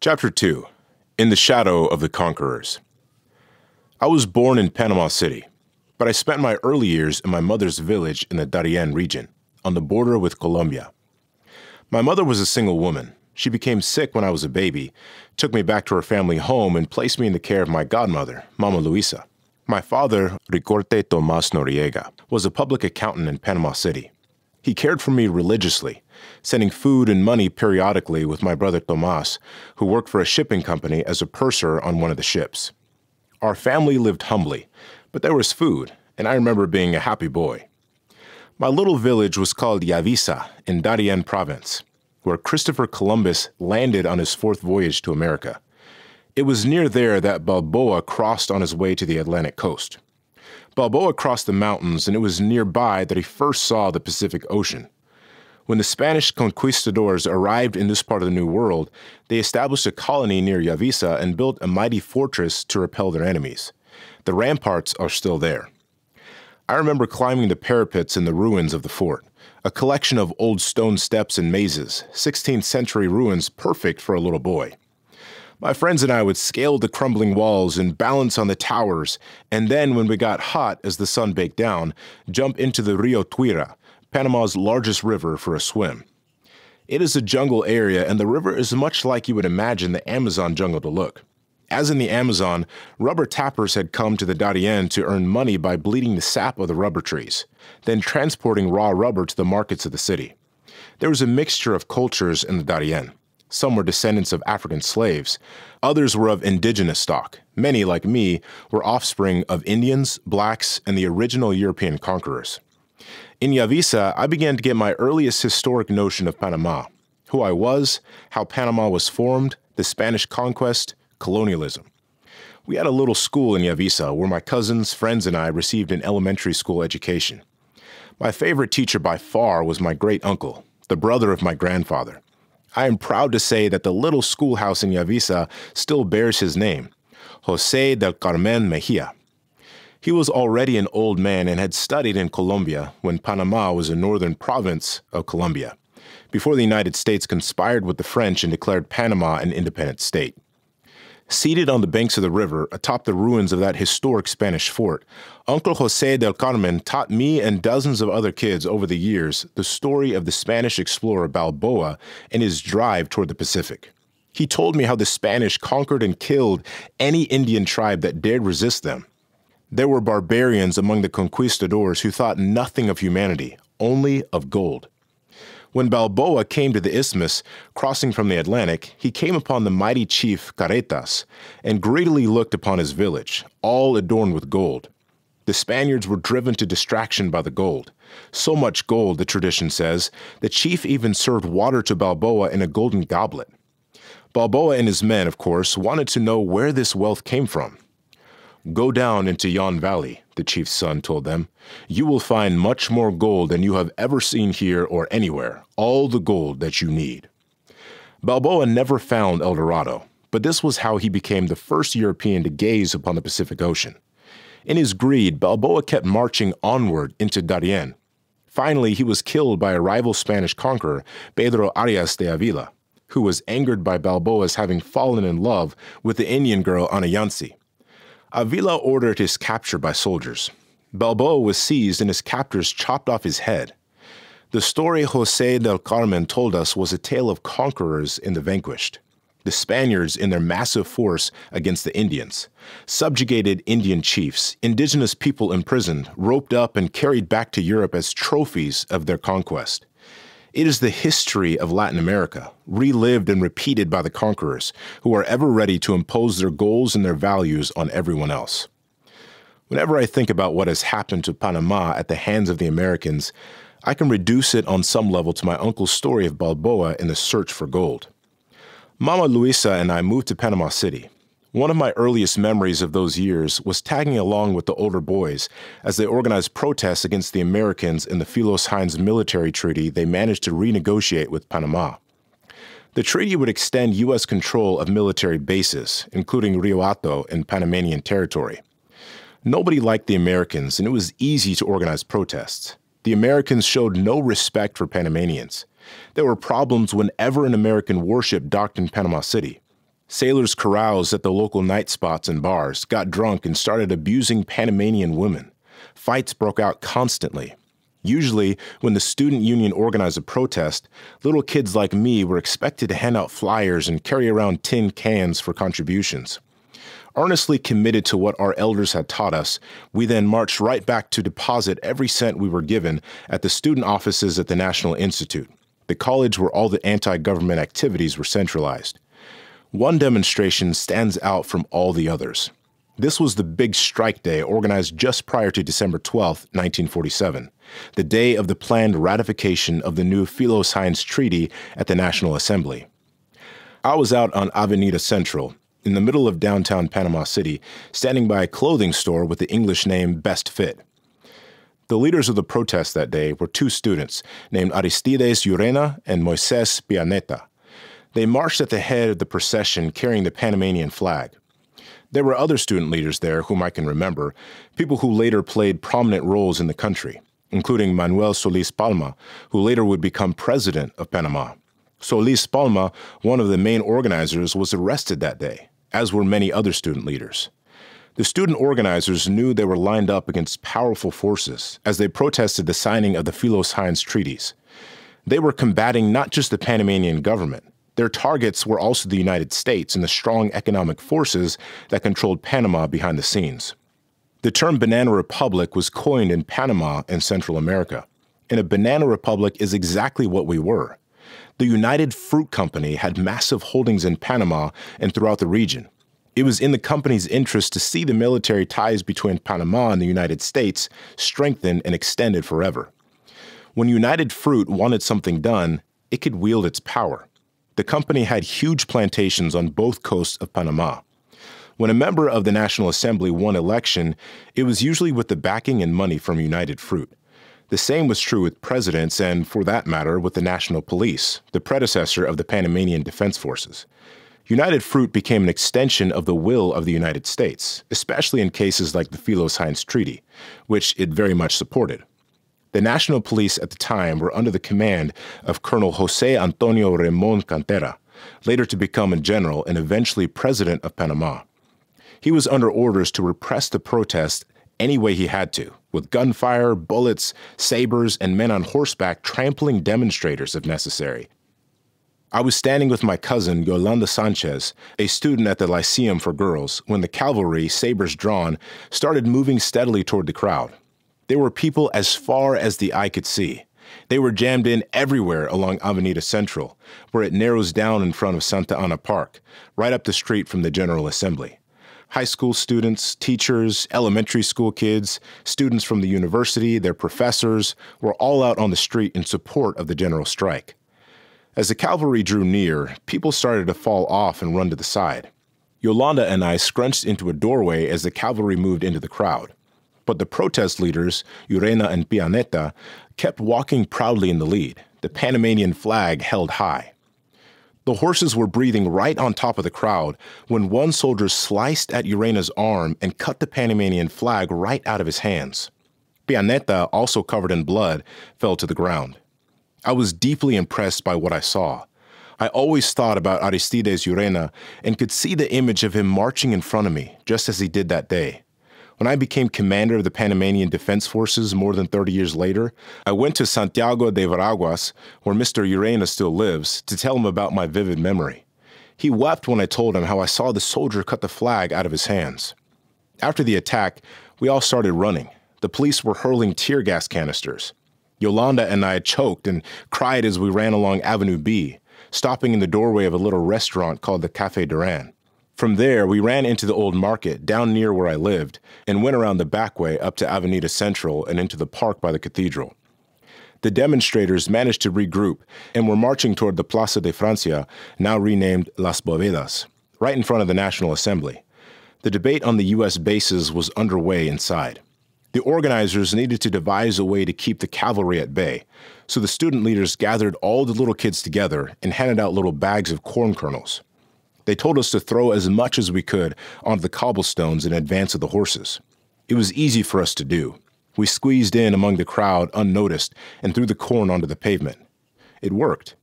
Chapter 2. In the Shadow of the Conquerors. I was born in Panama City, but I spent my early years in my mother's village in the Darien region, on the border with Colombia. My mother was a single woman. She became sick when I was a baby, took me back to her family home, and placed me in the care of my godmother, Mama Luisa. My father, Ricorte Tomás Noriega, was a public accountant in Panama City. He cared for me religiously, sending food and money periodically with my brother Tomás, who worked for a shipping company as a purser on one of the ships. Our family lived humbly, but there was food, and I remember being a happy boy. My little village was called Yavisa in Darien province, where Christopher Columbus landed on his fourth voyage to America. It was near there that Balboa crossed on his way to the Atlantic coast. Balboa crossed the mountains, and it was nearby that he first saw the Pacific Ocean. When the Spanish conquistadors arrived in this part of the New World, they established a colony near Yavisa and built a mighty fortress to repel their enemies. The ramparts are still there. I remember climbing the parapets in the ruins of the fort, a collection of old stone steps and mazes, 16th century ruins perfect for a little boy. My friends and I would scale the crumbling walls and balance on the towers, and then when we got hot as the sun baked down, jump into the Rio Tuira, Panama's largest river, for a swim. It is a jungle area, and the river is much like you would imagine the Amazon jungle to look. As in the Amazon, rubber tappers had come to the Darien to earn money by bleeding the sap of the rubber trees, then transporting raw rubber to the markets of the city. There was a mixture of cultures in the Darien. Some were descendants of African slaves. Others were of indigenous stock. Many, like me, were offspring of Indians, blacks, and the original European conquerors. In Yavisa, I began to get my earliest historic notion of Panama, who I was, how Panama was formed, the Spanish conquest, colonialism. We had a little school in Yavisa where my cousins, friends, and I received an elementary school education. My favorite teacher by far was my great-uncle, the brother of my grandfather. I am proud to say that the little schoolhouse in Yavisa still bears his name, José del Carmen Mejia. He was already an old man and had studied in Colombia when Panama was a northern province of Colombia, before the United States conspired with the French and declared Panama an independent state. Seated on the banks of the river, atop the ruins of that historic Spanish fort, Uncle José del Carmen taught me and dozens of other kids over the years the story of the Spanish explorer Balboa and his drive toward the Pacific. He told me how the Spanish conquered and killed any Indian tribe that dared resist them. There were barbarians among the conquistadors who thought nothing of humanity, only of gold. When Balboa came to the isthmus, crossing from the Atlantic, he came upon the mighty chief Caretas and greedily looked upon his village, all adorned with gold. The Spaniards were driven to distraction by the gold. So much gold, the tradition says, the chief even served water to Balboa in a golden goblet. Balboa and his men, of course, wanted to know where this wealth came from. "Go down into yon valley," the chief's son told them. "You will find much more gold than you have ever seen here or anywhere, all the gold that you need." Balboa never found El Dorado, but this was how he became the first European to gaze upon the Pacific Ocean. In his greed, Balboa kept marching onward into Darien. Finally, he was killed by a rival Spanish conqueror, Pedro Arias de Avila, who was angered by Balboa's having fallen in love with the Indian girl Anayansi. Avila ordered his capture by soldiers. Balboa was seized and his captors chopped off his head. The story José del Carmen told us was a tale of conquerors and the vanquished. The Spaniards, in their massive force against the Indians, subjugated Indian chiefs, indigenous people imprisoned, roped up, and carried back to Europe as trophies of their conquest. It is the history of Latin America, relived and repeated by the conquerors, who are ever ready to impose their goals and their values on everyone else. Whenever I think about what has happened to Panama at the hands of the Americans, I can reduce it on some level to my uncle's story of Balboa in the search for gold. Mama Luisa and I moved to Panama City. One of my earliest memories of those years was tagging along with the older boys as they organized protests against the Americans in the Philos Hines military treaty they managed to renegotiate with Panama. The treaty would extend U.S. control of military bases, including Rio Hato in Panamanian territory. Nobody liked the Americans, and it was easy to organize protests. The Americans showed no respect for Panamanians. There were problems whenever an American warship docked in Panama City. Sailors caroused at the local night spots and bars, got drunk, and started abusing Panamanian women. Fights broke out constantly. Usually, when the student union organized a protest, little kids like me were expected to hand out flyers and carry around tin cans for contributions. Earnestly committed to what our elders had taught us, we then marched right back to deposit every cent we were given at the student offices at the National Institute, the college where all the anti-government activities were centralized. One demonstration stands out from all the others. This was the Big Strike Day organized just prior to December 12, 1947, the day of the planned ratification of the new Philo-Science Treaty at the National Assembly. I was out on Avenida Central, in the middle of downtown Panama City, standing by a clothing store with the English name Best Fit. The leaders of the protest that day were two students named Aristides Urena and Moises Pianeta. They marched at the head of the procession carrying the Panamanian flag. There were other student leaders there whom I can remember, people who later played prominent roles in the country, including Manuel Solis Palma, who later would become president of Panama. Solis Palma, one of the main organizers, was arrested that day, as were many other student leaders. The student organizers knew they were lined up against powerful forces as they protested the signing of the Philo-Science treaties. They were combating not just the Panamanian government. Their targets were also the United States and the strong economic forces that controlled Panama behind the scenes. The term banana republic was coined in Panama and Central America, and a banana republic is exactly what we were. The United Fruit Company had massive holdings in Panama and throughout the region. It was in the company's interest to see the military ties between Panama and the United States strengthened and extended forever. When United Fruit wanted something done, it could wield its power. The company had huge plantations on both coasts of Panama. When a member of the National Assembly won election, it was usually with the backing and money from United Fruit. The same was true with presidents and, for that matter, with the National Police, the predecessor of the Panamanian Defense Forces. United Fruit became an extension of the will of the United States, especially in cases like the Philo-Science Treaty, which it very much supported. The National Police at the time were under the command of Colonel José Antonio Ramón Cantera, later to become a general and eventually president of Panama. He was under orders to repress the protests any way he had to, with gunfire, bullets, sabers, and men on horseback trampling demonstrators if necessary. I was standing with my cousin, Yolanda Sanchez, a student at the Lyceum for Girls, when the cavalry, sabers drawn, started moving steadily toward the crowd. There were people as far as the eye could see. They were jammed in everywhere along Avenida Central, where it narrows down in front of Santa Ana Park, right up the street from the General Assembly. High school students, teachers, elementary school kids, students from the university, their professors, were all out on the street in support of the general strike. As the cavalry drew near, people started to fall off and run to the side. Yolanda and I scrunched into a doorway as the cavalry moved into the crowd. But the protest leaders, Urena and Pianeta, kept walking proudly in the lead, the Panamanian flag held high. The horses were breathing right on top of the crowd when one soldier sliced at Urena's arm and cut the Panamanian flag right out of his hands. Pianeta, also covered in blood, fell to the ground. I was deeply impressed by what I saw. I always thought about Aristides Urena and could see the image of him marching in front of me, just as he did that day. When I became commander of the Panamanian Defense Forces more than 30 years later, I went to Santiago de Veraguas, where Mr. Urena still lives, to tell him about my vivid memory. He wept when I told him how I saw the soldier cut the flag out of his hands. After the attack, we all started running. The police were hurling tear gas canisters. Yolanda and I choked and cried as we ran along Avenue B, stopping in the doorway of a little restaurant called the Café Duran. From there, we ran into the old market down near where I lived and went around the back way up to Avenida Central and into the park by the cathedral. The demonstrators managed to regroup and were marching toward the Plaza de Francia, now renamed Las Bovedas, right in front of the National Assembly. The debate on the U.S. bases was underway inside. The organizers needed to devise a way to keep the cavalry at bay, so the student leaders gathered all the little kids together and handed out little bags of corn kernels. They told us to throw as much as we could onto the cobblestones in advance of the horses. It was easy for us to do. We squeezed in among the crowd unnoticed and threw the corn onto the pavement. It worked.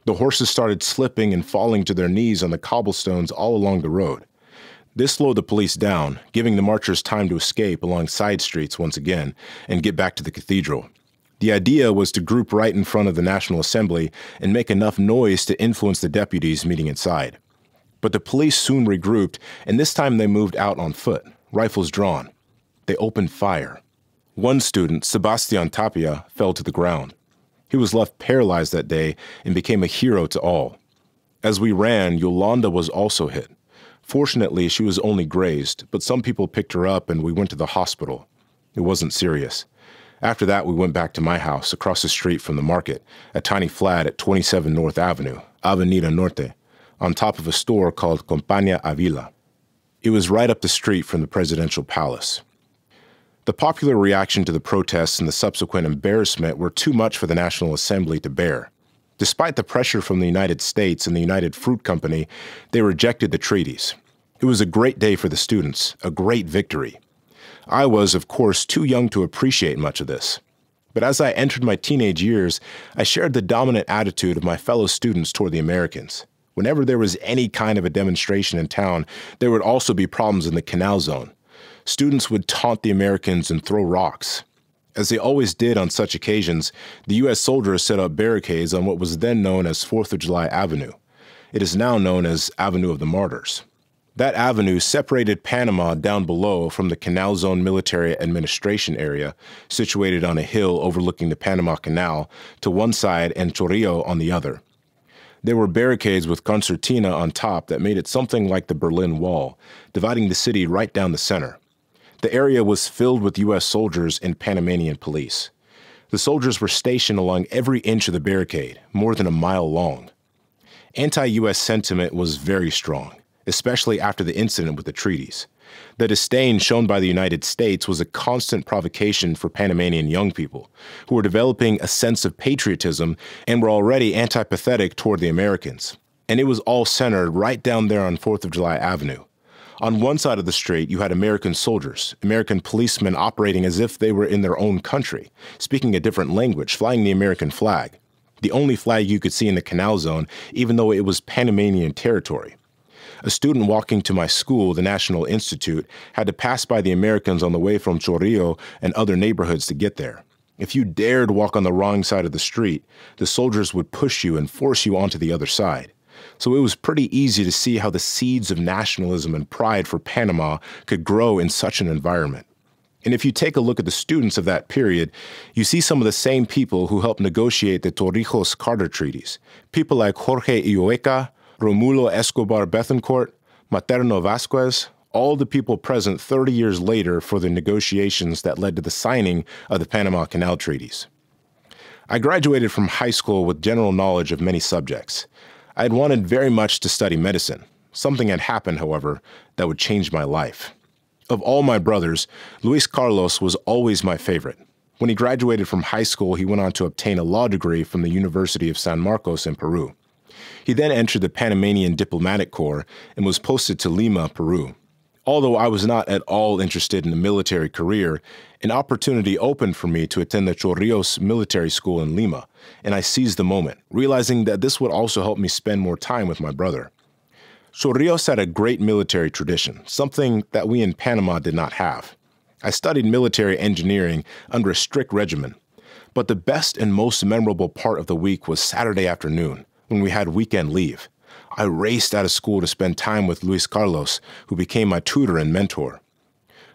The horses started slipping and falling to their knees on the cobblestones all along the road. This slowed the police down, giving the marchers time to escape along side streets once again and get back to the cathedral. The idea was to group right in front of the National Assembly and make enough noise to influence the deputies meeting inside. But the police soon regrouped, and this time they moved out on foot, rifles drawn. They opened fire. One student, Sebastian Tapia, fell to the ground. He was left paralyzed that day and became a hero to all. As we ran, Yolanda was also hit. Fortunately, she was only grazed, but some people picked her up and we went to the hospital. It wasn't serious. After that, we went back to my house across the street from the market, a tiny flat at 27 North Avenue, Avenida Norte, on top of a store called Compañía Avila. It was right up the street from the presidential palace. The popular reaction to the protests and the subsequent embarrassment were too much for the National Assembly to bear. Despite the pressure from the United States and the United Fruit Company, they rejected the treaties. It was a great day for the students, a great victory. I was, of course, too young to appreciate much of this. But as I entered my teenage years, I shared the dominant attitude of my fellow students toward the Americans. Whenever there was any kind of a demonstration in town, there would also be problems in the Canal Zone. Students would taunt the Americans and throw rocks. As they always did on such occasions, the U.S. soldiers set up barricades on what was then known as 4th of July Avenue. It is now known as Avenue of the Martyrs. That avenue separated Panama down below from the Canal Zone Military Administration area, situated on a hill overlooking the Panama Canal, to one side and Chorrillo on the other. There were barricades with concertina on top that made it something like the Berlin Wall, dividing the city right down the center. The area was filled with U.S. soldiers and Panamanian police. The soldiers were stationed along every inch of the barricade, more than a mile long. Anti-U.S. sentiment was very strong, especially after the incident with the treaties. The disdain shown by the United States was a constant provocation for Panamanian young people, who were developing a sense of patriotism and were already antipathetic toward the Americans. And it was all centered right down there on 4th of July Avenue. On one side of the street, you had American soldiers, American policemen operating as if they were in their own country, speaking a different language, flying the American flag. The only flag you could see in the Canal Zone, even though it was Panamanian territory. A student walking to my school, the National Institute, had to pass by the Americans on the way from Chorrillo and other neighborhoods to get there. If you dared walk on the wrong side of the street, the soldiers would push you and force you onto the other side. So it was pretty easy to see how the seeds of nationalism and pride for Panama could grow in such an environment. And if you take a look at the students of that period, you see some of the same people who helped negotiate the Torrijos-Carter treaties. People like Jorge Iueca, Romulo Escobar Bethencourt, Materno Vasquez, all the people present 30 years later for the negotiations that led to the signing of the Panama Canal treaties. I graduated from high school with general knowledge of many subjects. I had wanted very much to study medicine. Something had happened, however, that would change my life. Of all my brothers, Luis Carlos was always my favorite. When he graduated from high school, he went on to obtain a law degree from the University of San Marcos in Peru. He then entered the Panamanian Diplomatic Corps and was posted to Lima, Peru. Although I was not at all interested in a military career, an opportunity opened for me to attend the Chorrillos Military School in Lima, and I seized the moment, realizing that this would also help me spend more time with my brother. Chorrillos had a great military tradition, something that we in Panama did not have. I studied military engineering under a strict regimen, but the best and most memorable part of the week was Saturday afternoon, when we had weekend leave. I raced out of school to spend time with Luis Carlos, who became my tutor and mentor.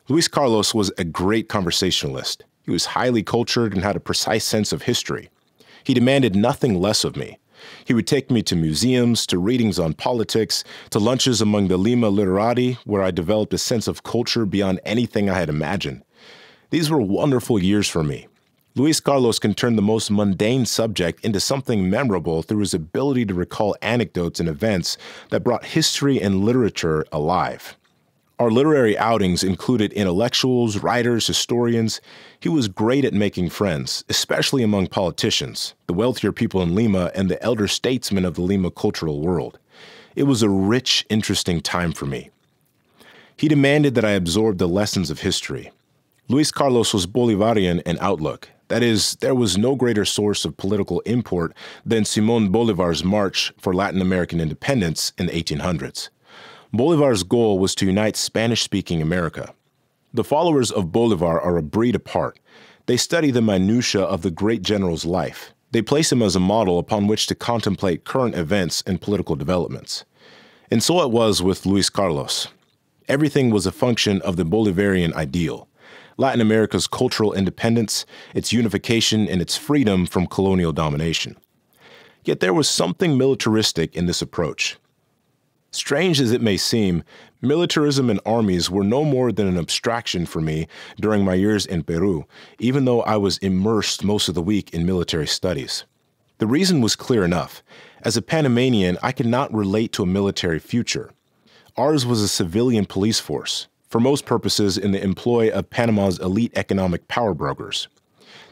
Luis Carlos was a great conversationalist. He was highly cultured and had a precise sense of history. He demanded nothing less of me. He would take me to museums, to readings on politics, to lunches among the Lima literati, where I developed a sense of culture beyond anything I had imagined. These were wonderful years for me. Luis Carlos can turn the most mundane subject into something memorable through his ability to recall anecdotes and events that brought history and literature alive. Our literary outings included intellectuals, writers, historians. He was great at making friends, especially among politicians, the wealthier people in Lima, and the elder statesmen of the Lima cultural world. It was a rich, interesting time for me. He demanded that I absorb the lessons of history. Luis Carlos was Bolivarian in outlook. That is, there was no greater source of political import than Simón Bolívar's march for Latin American independence in the 1800s. Bolívar's goal was to unite Spanish-speaking America. The followers of Bolívar are a breed apart. They study the minutiae of the great general's life. They place him as a model upon which to contemplate current events and political developments. And so it was with Luis Carlos. Everything was a function of the Bolivarian ideal: Latin America's cultural independence, its unification, and its freedom from colonial domination. Yet there was something militaristic in this approach. Strange as it may seem, militarism and armies were no more than an abstraction for me during my years in Peru, even though I was immersed most of the week in military studies. The reason was clear enough. As a Panamanian, I could not relate to a military future. Ours was a civilian police force, for most purposes in the employ of Panama's elite economic power brokers.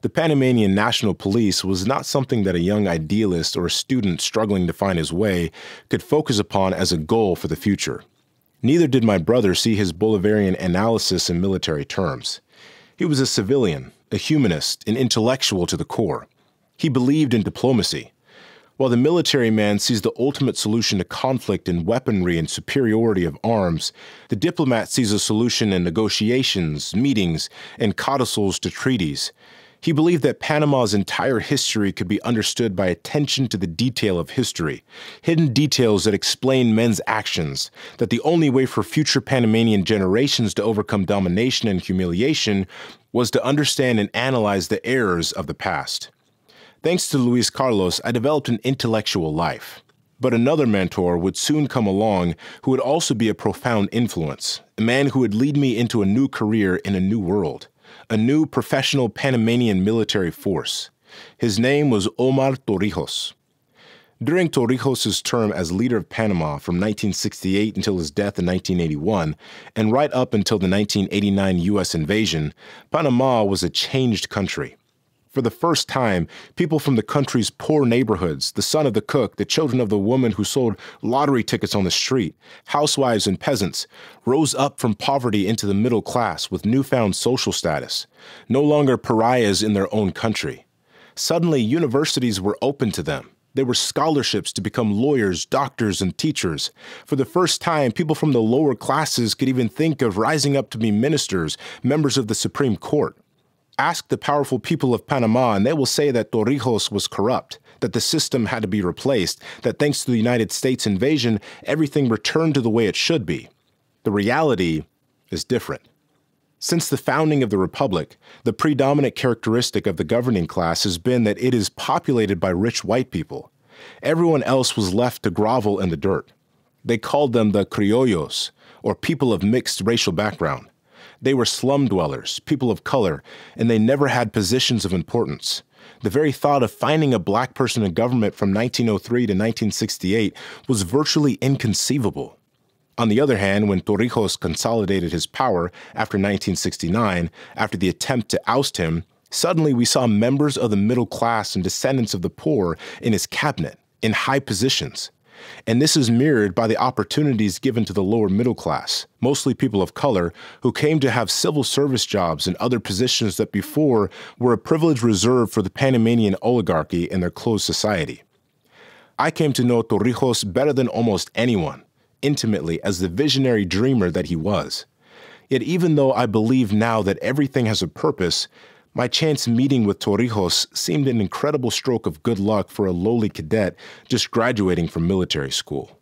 The Panamanian National Police was not something that a young idealist or a student struggling to find his way could focus upon as a goal for the future. Neither did my brother see his Bolivarian analysis in military terms. He was a civilian, a humanist, an intellectual to the core. He believed in diplomacy. While the military man sees the ultimate solution to conflict in weaponry and superiority of arms, the diplomat sees a solution in negotiations, meetings, and codicils to treaties. He believed that Panama's entire history could be understood by attention to the detail of history, hidden details that explain men's actions, that the only way for future Panamanian generations to overcome domination and humiliation was to understand and analyze the errors of the past. Thanks to Luis Carlos, I developed an intellectual life. But another mentor would soon come along who would also be a profound influence, a man who would lead me into a new career in a new world, a new professional Panamanian military force. His name was Omar Torrijos. During Torrijos' term as leader of Panama from 1968 until his death in 1981, and right up until the 1989 U.S. invasion, Panama was a changed country. For the first time, people from the country's poor neighborhoods, the son of the cook, the children of the woman who sold lottery tickets on the street, housewives and peasants, rose up from poverty into the middle class with newfound social status, no longer pariahs in their own country. Suddenly, universities were open to them. There were scholarships to become lawyers, doctors, and teachers. For the first time, people from the lower classes could even think of rising up to be ministers, members of the Supreme Court. Ask the powerful people of Panama and they will say that Torrijos was corrupt, that the system had to be replaced, that thanks to the United States invasion, everything returned to the way it should be. The reality is different. Since the founding of the Republic, the predominant characteristic of the governing class has been that it is populated by rich white people. Everyone else was left to grovel in the dirt. They called them the criollos, or people of mixed racial background. They were slum dwellers, people of color, and they never had positions of importance. The very thought of finding a black person in government from 1903 to 1968 was virtually inconceivable. On the other hand, when Torrijos consolidated his power after 1969, after the attempt to oust him, suddenly we saw members of the middle class and descendants of the poor in his cabinet, in high positions. And this is mirrored by the opportunities given to the lower middle class, mostly people of color, who came to have civil service jobs and other positions that before were a privilege reserved for the Panamanian oligarchy in their closed society. I came to know Torrijos better than almost anyone, intimately as the visionary dreamer that he was. Yet even though I believe now that everything has a purpose, my chance meeting with Torrijos seemed an incredible stroke of good luck for a lowly cadet just graduating from military school.